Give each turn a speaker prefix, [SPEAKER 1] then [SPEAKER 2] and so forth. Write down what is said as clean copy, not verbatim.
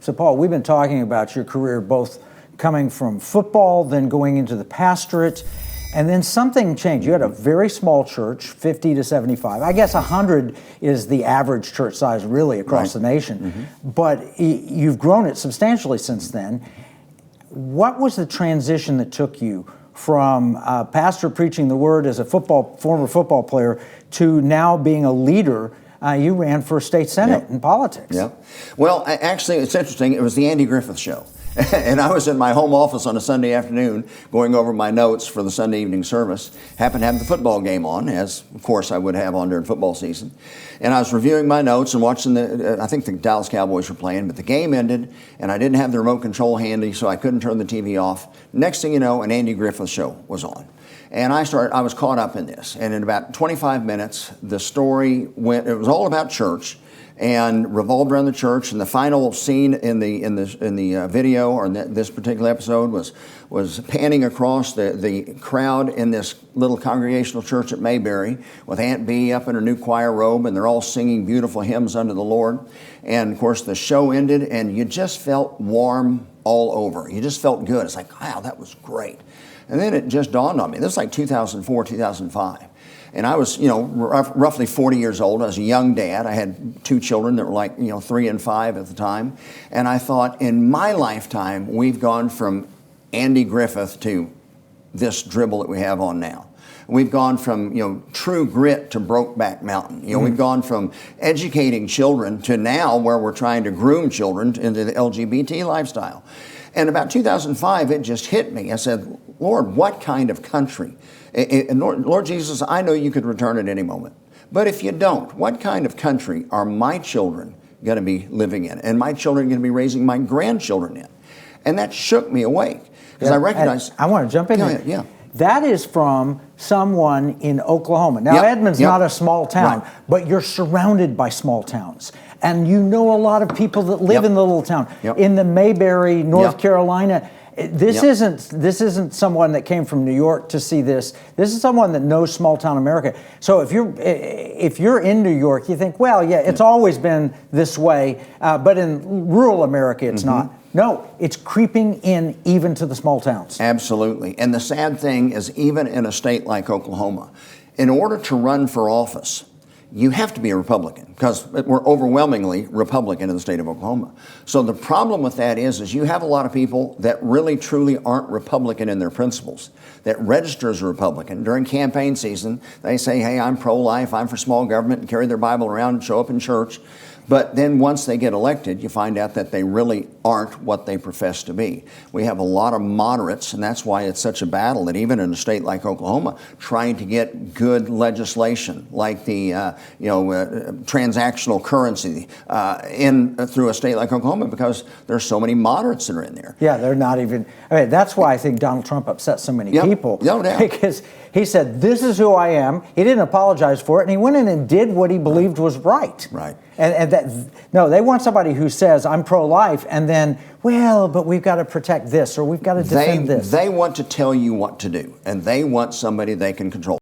[SPEAKER 1] So, Paul, we've been talking about your career both coming from football, then going into the pastorate, and then something changed. You had a very small church, 50 to 75. I guess 100 is the average church size really across the nation. But you've grown it substantially since then. What was the transition that took you from pastor preaching the word as a former football player to now being a leader? You ran for state senate in politics.
[SPEAKER 2] Yeah. Well, actually, it's interesting. It was the Andy Griffith Show. And I was in my home office on a Sunday afternoon going over my notes for the Sunday evening service. Happened to have the football game on, as of course I would have on during football season. And I was reviewing my notes and watching I think the Dallas Cowboys were playing, but the game ended and I didn't have the remote control handy, so I couldn't turn the TV off. Next thing you know, an Andy Griffith Show was on. And I was caught up in this. And in about 25 minutes, the story went, it was all about church and revolved around the church. And the final scene in the video, or in this particular episode, was panning across the crowd in this little congregational church at Mayberry with Aunt Bee up in her new choir robe, and they're all singing beautiful hymns unto the Lord. And of course, the show ended, and you just felt warm all over. You just felt good. It's like, wow, that was great. And then it just dawned on me. This was like 2004, 2005. And I was, roughly 40 years old. I was a young dad. I had two children that were like, 3 and 5 at the time. And I thought, in my lifetime, we've gone from Andy Griffith to this dribble that we have on now. We've gone from, true grit to Brokeback Mountain. We've gone from educating children to now where we're trying to groom children into the LGBT lifestyle. And about 2005, it just hit me. I said, Lord, what kind of country? And Lord Jesus, I know you could return at any moment. But if you don't, what kind of country are my children going to be living in? And my children going to be raising my grandchildren in? And that shook me awake. Because I recognized...
[SPEAKER 1] I want to jump in here.
[SPEAKER 2] Yeah.
[SPEAKER 1] That is from someone in Oklahoma. Now, Edmond's not a small town, but you're surrounded by small towns. And you know a lot of people that live in the little town. In the Mayberry, North Carolina, this isn't someone that came from New York to see this. This is someone that knows small town America. So if you're in New York, you think, well, it's always been this way, but in rural America, it's not. No, it's creeping in even to the small towns.
[SPEAKER 2] Absolutely. And the sad thing is, even in a state like Oklahoma, in order to run for office, you have to be a Republican, because we're overwhelmingly Republican in the state of Oklahoma. So the problem with that is you have a lot of people that really truly aren't Republican in their principles, that register as a Republican. During campaign season, they say, hey, I'm pro-life, I'm for small government, and carry their Bible around and show up in church. But then once they get elected, you find out that they really aren't what they profess to be. We have a lot of moderates, and that's why it's such a battle that even in a state like Oklahoma, trying to get good legislation like the transactional currency through a state like Oklahoma, because there's so many moderates that are in there.
[SPEAKER 1] Yeah, they're not even. I mean, that's why I think Donald Trump upset so many people.
[SPEAKER 2] No doubt.
[SPEAKER 1] Because he said, this is who I am. He didn't apologize for it, and he went in and did what he believed was right.
[SPEAKER 2] Right.
[SPEAKER 1] No, they want somebody who says, I'm pro-life, and then, well, but we've got to protect this, or we've got to defend this.
[SPEAKER 2] They want to tell you what to do, and they want somebody they can control.